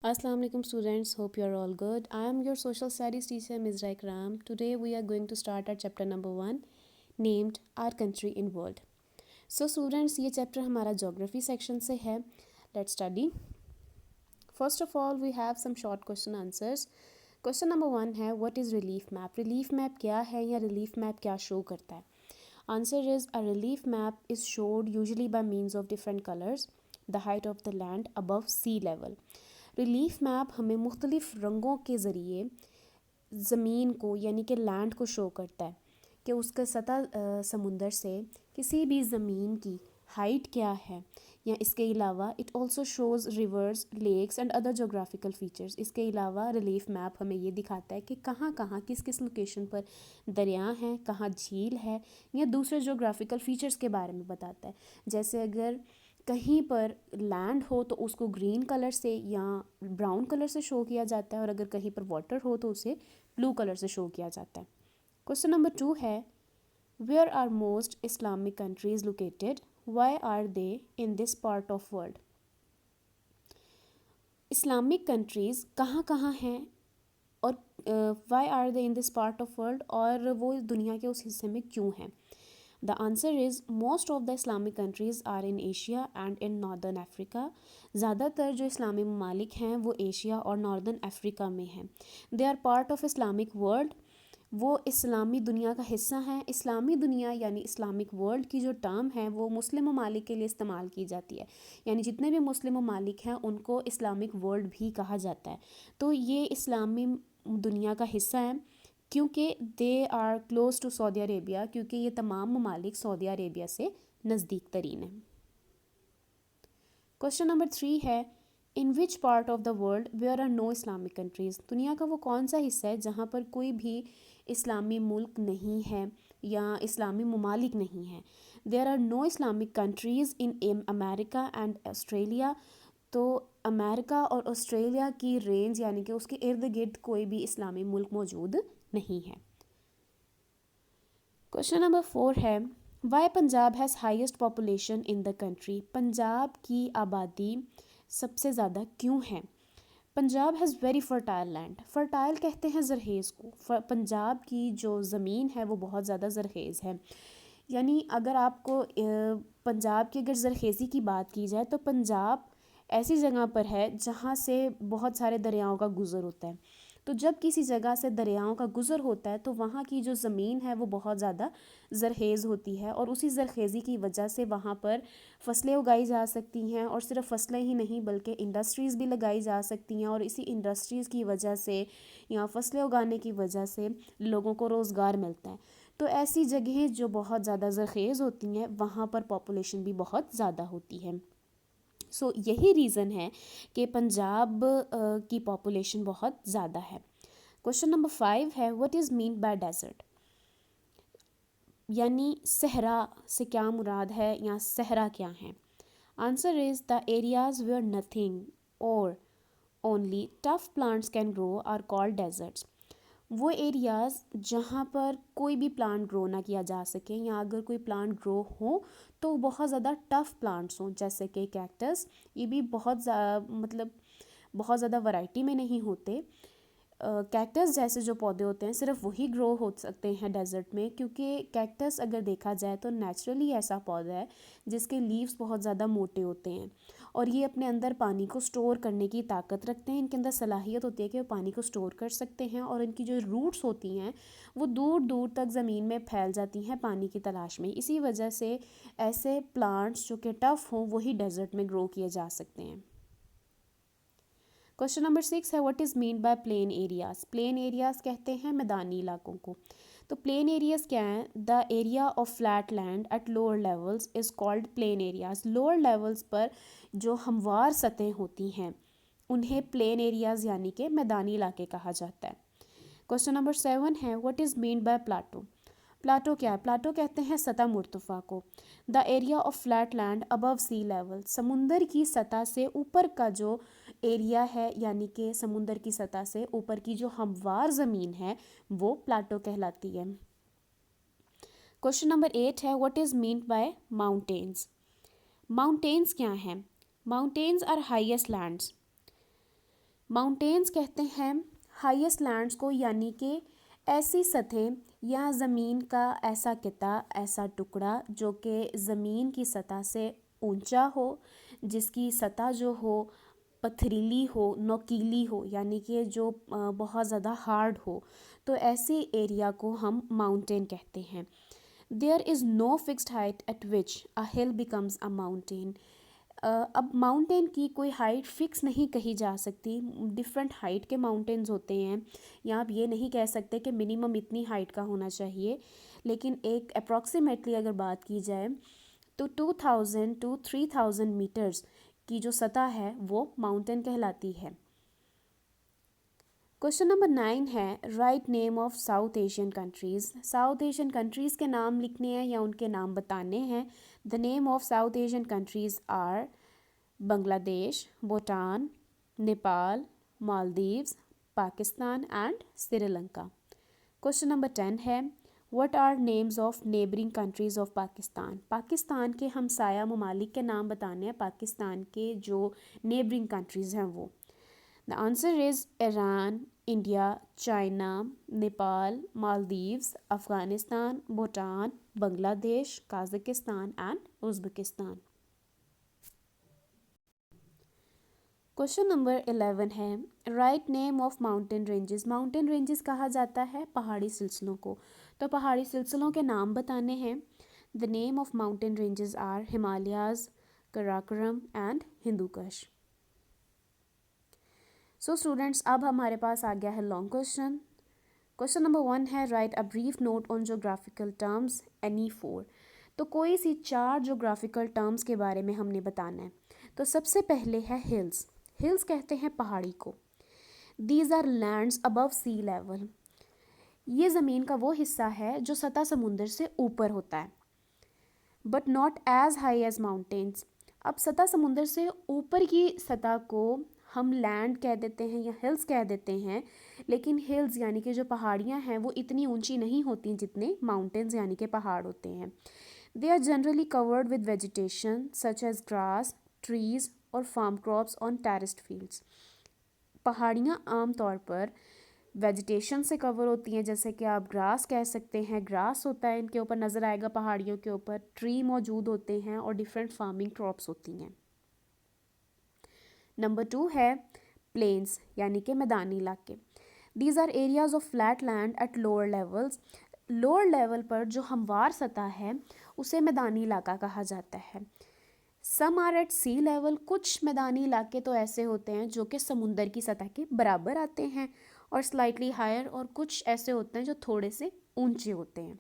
Assalamu alaikum students, hope you are all good. I am your social studies teacher Ms. Ram. Today we are going to start our chapter number 1 named Our Country in World. So students, ये chapter हमारा geography section से है. Let's study. First of all, we have some short question answers. Question number 1 है what is relief map? Relief map क्या है या relief map क्या show करता है? Answer is a relief map is showed usually by means of different colors, the height of the land above sea level. Relief map हमें मुख्तलिफ रंगों के ज़रिए ज़मीन को यानी कि लैंड को शो करता है कि उसका सतह समुंदर से किसी भी ज़मीन की हाइट क्या है, या इसके अलावा it also shows rivers, lakes and other geographical features. इसके अलावा रिलीफ मैप हमें ये दिखाता है कि कहाँ कहाँ किस किस लोकेशन पर दरिया हैं, कहाँ झील है, या दूसरे जोग्राफिकल फ़ीचर्स के बारे में बताता है. जैसे अगर कहीं पर लैंड हो तो उसको ग्रीन कलर से या ब्राउन कलर से शो किया जाता है, और अगर कहीं पर वाटर हो तो उसे ब्लू कलर से शो किया जाता है. क्वेश्चन नंबर 2 है where are most Islamic countries located, why are they in this part of world. Islamic countries कहाँ कहाँ हैं और why are they in this part of world, और वो दुनिया के उस हिस्से में क्यों हैं. The answer is most of the Islamic countries are in Asia and in Northern Africa. ज़्यादातर जो इस्लामी ममालिक हैं वो एशिया और नॉर्दर्न अफ्रीका में हैं. They are part of Islamic world. वो इस्लामी दुनिया का हिस्सा हैं. इस्लामी दुनिया यानी इस्लामिक वर्ल्ड की जो टर्म है वो मुस्लिम ममालिक के लिए इस्तेमाल की जाती है, यानी जितने भी मुस्लिम ममालिक हैं उनको इस्लामिक वर्ल्ड भी कहा जाता है. तो ये इस्लामी दुनिया का हिस्सा है क्योंकि they are close to Saudi Arabia, क्योंकि ये तमाम ममालिक सऊदी अरेबिया से नज़दीक तरीन है. क्वेश्चन नंबर 3 है in which part of the world where are no Islamic countries. दुनिया का वो कौन सा हिस्सा है जहाँ पर कोई भी इस्लामी मुल्क नहीं है या इस्लामी ममालिक नहीं है. There are no Islamic countries in America and Australia. तो अमेरिका और ऑस्ट्रेलिया की रेंज यानी कि उसके इर्द गिर्द कोई भी इस्लामी मुल्क मौजूद नहीं है. क्वेश्चन नंबर 4 है why Punjab has highest population in the country. Punjab की आबादी सबसे ज़्यादा क्यों है. Punjab has very fertile land. Fertile कहते हैं जरखेज़ को. पंजाब की जो ज़मीन है वो बहुत ज़्यादा जरखेज़ है. यानी अगर आपको पंजाब की अगर जरखेज़ी की बात की जाए तो पंजाब ऐसी जगह पर है जहाँ से बहुत सारे दरियाओं का गुज़र होता है. तो जब किसी जगह से दरियाओं का गुज़र होता है तो वहाँ की जो ज़मीन है वो बहुत ज़्यादा ज़रखेज़ होती है, और उसी ज़रखेज़ी की वजह से वहाँ पर फसलें उगाई जा सकती हैं, और सिर्फ फसलें ही नहीं बल्कि इंडस्ट्रीज़ भी लगाई जा सकती हैं, और इसी इंडस्ट्रीज़ की वजह से या फसलें उगाने की वजह से लोगों को रोज़गार मिलता है. तो ऐसी जगहें जो बहुत ज़्यादा ज़रखेज़ होती हैं वहाँ पर पॉपुलेशन भी बहुत ज़्यादा होती है. सो यही रीज़न है कि पंजाब की पॉपुलेशन बहुत ज़्यादा है. क्वेश्चन नंबर 5 है what is mean by desert. यानी सहरा से क्या मुराद है या सहरा क्या है. Answer is the areas where nothing or only tough plants can grow are called deserts. वो एरियाज़ जहाँ पर कोई भी प्लांट ग्रो ना किया जा सके, या अगर कोई प्लांट ग्रो हो तो बहुत ज़्यादा टफ़ प्लांट्स हों, जैसे कि कैक्टस. ये भी मतलब बहुत ज़्यादा वैरायटी में नहीं होते. कैक्टस जैसे जो पौधे होते हैं सिर्फ वही ग्रो हो सकते हैं डेजर्ट में, क्योंकि कैक्टस अगर देखा जाए तो नेचुरली ऐसा पौधा है जिसके लीव्स बहुत ज़्यादा मोटे होते हैं, और ये अपने अंदर पानी को स्टोर करने की ताकत रखते हैं. इनके अंदर सलाहियत होती है कि वो पानी को स्टोर कर सकते हैं, और इनकी जो रूट्स होती हैं वो दूर दूर तक ज़मीन में फैल जाती हैं पानी की तलाश में. इसी वजह से ऐसे प्लांट्स जो कि टफ़ हों वही डेजर्ट में ग्रो किए जा सकते हैं. क्वेश्चन नंबर 6 है what is mean by plain areas. Plain areas कहते हैं मैदानी इलाकों को. तो प्लेन एरियाज़ क्या हैं. The area of flat land at lower levels is called plain areas. Lower levels पर जो हमवार सतहें होती हैं उन्हें प्लेन एरियाज़ यानी कि मैदानी इलाके कहा जाता है. क्वेश्चन नंबर 7 है what is mean by plateau. Plateau क्या है. प्लाटो कहते हैं सतह मुर्तफ़ा को. The area of flat land above sea level. समुंदर की सतह से ऊपर का जो एरिया है, यानी कि समुंदर की सतह से ऊपर की जो हमवार ज़मीन है वो प्लाटो कहलाती है. क्वेश्चन नंबर 8 है what is mean by mountains. Mountains क्या हैं. Mountains are highest lands. Mountains कहते हैं हाईएस्ट लैंड्स को, यानी कि ऐसी सतह या ज़मीन का ऐसा किता, ऐसा टुकड़ा जो कि ज़मीन की सतह से ऊंचा हो, जिसकी सतह जो हो पथरीली हो, नोकीली हो, यानी कि जो बहुत ज़्यादा हार्ड हो, तो ऐसे एरिया को हम माउंटेन कहते हैं। There is no fixed height at which a hill becomes a mountain. अब माउंटेन की कोई हाइट फिक्स नहीं कही जा सकती, डिफरेंट हाइट के माउंटेन्स होते हैं, या आप ये नहीं कह सकते कि मिनिमम इतनी हाइट का होना चाहिए, लेकिन एक अप्रॉक्सीमेटली अगर बात की जाए तो 2000 टू 3000 मीटर्स की जो सतह है वो माउंटेन कहलाती है। क्वेश्चन नंबर 9 है right name of south Asian countries. South Asian countries के नाम लिखने हैं या उनके नाम बताने हैं। The name of south Asian countries are Bangladesh, Bhutan, Nepal, Maldives, Pakistan and Sri Lanka. Question number 10 है what are names of neighbouring countries of Pakistan. Pakistan के हमसाया ममालिक के नाम बताने हैं, पाकिस्तान के जो नेबरिंग कंट्रीज़ हैं वो। The answer is Iran, India, China, Nepal, Maldives, Afghanistan, Bhutan, Bangladesh, Kazakhstan and Uzbekistan. Question number 11 है right name of mountain ranges. Mountain ranges कहा जाता है पहाड़ी सिलसिलों को, तो पहाड़ी सिलसिलों के नाम बताने हैं। The name of mountain ranges are Himalayas, Karakoram and Hindu Kush. So students, अब हमारे पास आ गया है लॉन्ग क्वेश्चन। क्वेश्चन नंबर 1 है right a brief note on geographical terms any 4। तो कोई सी 4 जोग्राफिकल टर्म्स के बारे में हमने बताना है। तो सबसे पहले है हिल्स। हिल्स कहते हैं पहाड़ी को। These are lands above sea level. ये ज़मीन का वो हिस्सा है जो सतह समुंदर से ऊपर होता है, but not as high as mountains. अब सतह समुंदर से ऊपर की सतह को हम लैंड कह देते हैं या हिल्स कह देते हैं, लेकिन हिल्स यानी कि जो पहाड़ियाँ हैं वो इतनी ऊंची नहीं होती जितने माउंटेन्स यानी कि पहाड़ होते हैं। They are generally covered with vegetation such as grass, trees और farm crops on terraced fields. पहाड़ियाँ आमतौर पर वेजिटेशन से कवर होती हैं, जैसे कि आप ग्रास कह सकते हैं, ग्रास होता है इनके ऊपर नज़र आएगा पहाड़ियों के ऊपर, ट्री मौजूद होते हैं और डिफरेंट फार्मिंग क्रॉप्स होती हैं। नंबर 2 है प्लेन्स यानी कि मैदानी इलाके। These are areas of flat land at lower levels. Lower level पर जो हमवार सतह है उसे मैदानी इलाका कहा जाता है। Some are at sea level. कुछ मैदानी इलाके तो ऐसे होते हैं जो कि समुंदर की सतह के बराबर आते हैं और स्लाइटली हायर, और कुछ ऐसे होते हैं जो थोड़े से ऊंचे होते हैं।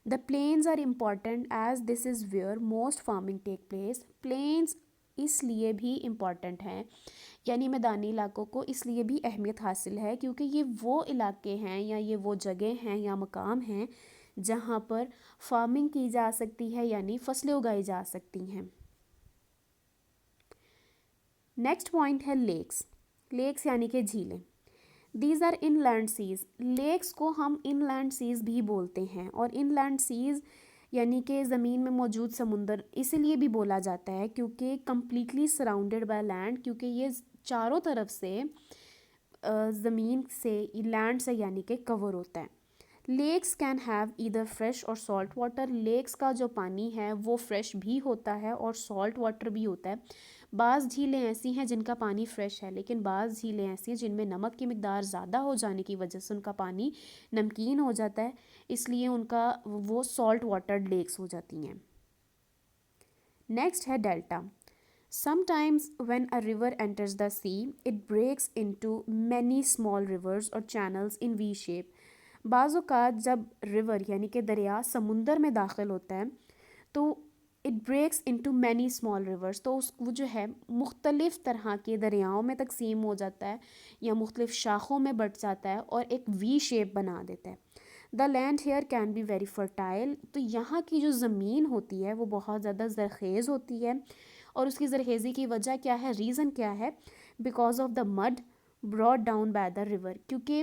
The plains are important as this is where most farming take place. Plains इसलिए भी इम्पॉर्टेंट हैं, यानी मैदानी इलाकों को इसलिए भी अहमियत हासिल है क्योंकि ये वो इलाके हैं या ये वो जगह हैं या मकाम हैं जहाँ पर फार्मिंग की जा सकती है, यानी फसलें उगाई जा सकती हैं। नेक्स्ट पॉइंट है लेक्स। लेक्स यानी कि झीलें। These are inland seas. Lakes को हम इनलैंड सीज भी बोलते हैं, और इनलैंड सीज यानी कि ज़मीन में मौजूद समुंदर इसीलिए भी बोला जाता है क्योंकि कम्प्लीटली सराउंडेड बाय लैंड, क्योंकि ये चारों तरफ से ज़मीन से लैंड से यानी कि कवर होता है। Lakes can have either fresh or salt water. Lakes का जो पानी है वो फ्रेश भी होता है और सॉल्ट वाटर भी होता है। बाज़ झीलें ऐसी हैं जिनका पानी फ़्रेश है, लेकिन बाज़ झीलें ऐसी हैं जिनमें नमक की मिकदार ज़्यादा हो जाने की वजह से उनका पानी नमकीन हो जाता है, इसलिए उनका वो सॉल्ट वाटर लेक्स हो जाती हैं। नेक्स्ट है delta. Sometimes when a river enters the sea, it breaks into many small rivers or channels in V shape. बाज़ जब रिवर यानी कि दरिया समुंदर में दाखिल होता है तो it breaks into many small rivers, तो उस वो जो है मुख्तलिफ़ तरह के दरियाओं में तकसीम हो जाता है या मुख्तलिफ़ शाखों में बट जाता है और एक वी शेप बना देता है। The land here can be very fertile. तो यहाँ की जो ज़मीन होती है वो बहुत ज़्यादा ज़रखेज़ होती है, और उसकी ज़रखेज़ी की वजह क्या है, रीज़न क्या है? Because of the mud brought down by the river. क्योंकि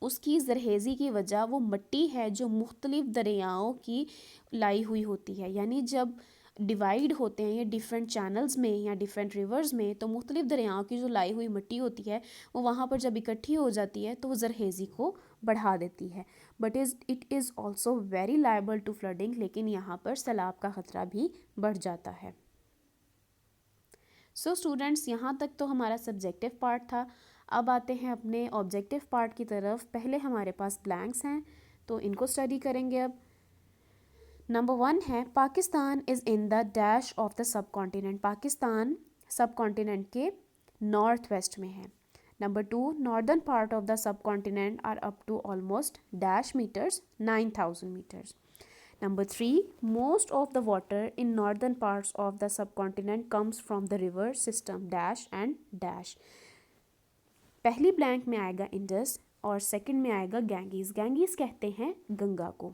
उसकी ज़रखेज़ी की वजह वो मिट्टी है जो मुख्तलिफ़ दरियाओं की लाई हुई होती है, यानी जब डिवाइड होते हैं ये डिफरेंट चैनल्स में या डिफरेंट रिवर्स में, तो मुख्तलिफ दरियाओं की जो लाई हुई मिट्टी होती है वो वहाँ पर जब इकट्ठी हो जाती है तो वो ज़रखेज़ी को बढ़ा देती है। But it is also very liable to flooding, लेकिन यहाँ पर सैलाब का ख़तरा भी बढ़ जाता है। सो स्टूडेंट्स, यहाँ तक तो हमारा सब्जेक्टिव पार्ट था। अब आते हैं अपने ऑब्जेक्टिव पार्ट की तरफ। पहले हमारे पास ब्लैंक्स हैं तो इनको स्टडी करेंगे। अब नंबर 1 है Pakistan is in the dash of the subcontinent. Pakistan subcontinent के नॉर्थ वेस्ट में है। Number 2, northern part of the subcontinent are up to almost dash metres 9000 metres. Number 3, most of the water in northern parts of the subcontinent comes from the river system dash and dash। पहली blank में आएगा Indus और second में आएगा Genghis. Genghis कहते हैं गंगा को।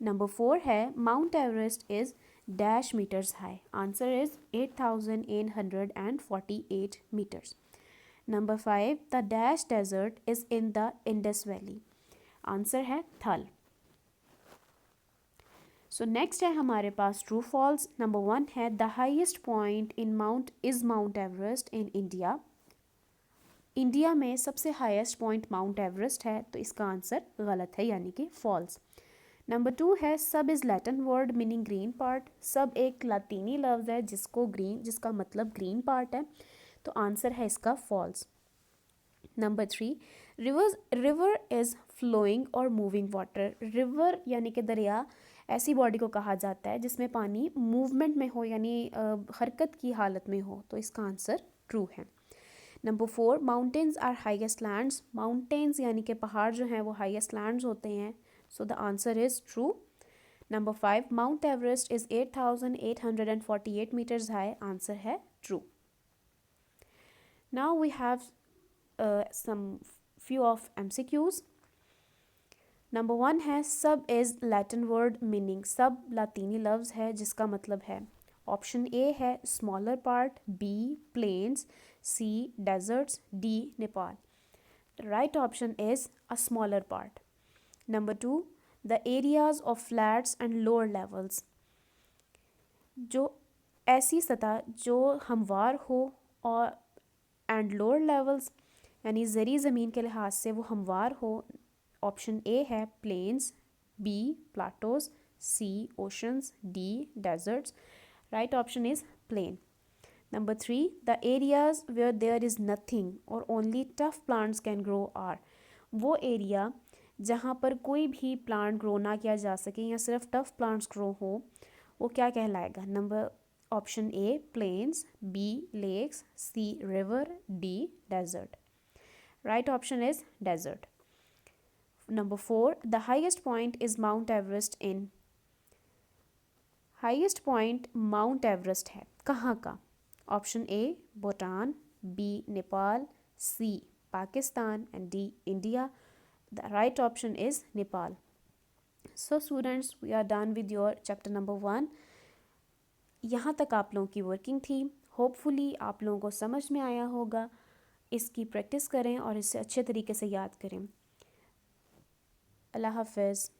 Number 4 है mount Everest is dash metres high. Answer is 8848 metres. Number 5, the dash desert is in the Indus valley. Answer है थल। सो नेक्स्ट है हमारे पास ट्रू फॉल्स। नंबर 1 है the highest point in mount Everest in India. India में सबसे highest point mount Everest है, तो इसका answer गलत है, यानी कि फॉल्स। नंबर 2 है सब is Latin word meaning green part. सब एक लातीनी लफ्ज़ है जिसका मतलब ग्रीन पार्ट है, तो आंसर है इसका false. Number 3, river is flowing और मूविंग वाटर। रिवर यानी कि दरिया ऐसी बॉडी को कहा जाता है जिसमें पानी मूवमेंट में हो, यानी हरकत की हालत में हो, तो इसका आंसर ट्रू है। Number 4, mountains are highest lands. Mountains यानी कि पहाड़ जो हैं वो हाईएस्ट लैंड्स होते हैं, so the answer is true. Number 5, Mount Everest is 8848 metres high. Answer है true. Now we have some few of MCQs। Number 1 है सब इज़ लैटिन वर्ड मीनिंग। सब लातीनी लफ्ज़ है जिसका मतलब है। ऑप्शन ए है smaller part, B plains, C deserts, D Nepal. Right option is a smaller part. Number 2, the areas of flats and lower levels. जो ऐसी सतह जो हमवार हो और एंड लोअर लेवल्स यानी ज़री ज़मीन के लिहाज से वो हमवार हो। ऑप्शन ए है plains, B plateaus, C oceans, D deserts. Right option is plain. Number 3, the areas where there is nothing or only tough plants can grow are. वो एरिया जहाँ पर कोई भी प्लांट ग्रो ना किया जा सके या सिर्फ टफ प्लांट्स ग्रो हो, वो क्या कहलाएगा? Number option A plains, B lakes, C river, D desert. Right option is desert. Number 4, the highest point is mount Everest in. Highest point mount Everest है कहाँ का? Option A Bhutan, B Nepal, C Pakistan and D India. The right option is Nepal. So students, we are done with your chapter number 1। यहाँ तक आप लोगों की working थी। Hopefully आप लोगों को समझ में आया होगा। इसकी प्रैक्टिस करें और इसे अच्छे तरीके से याद करें। अल्लाह हाफ़िज़।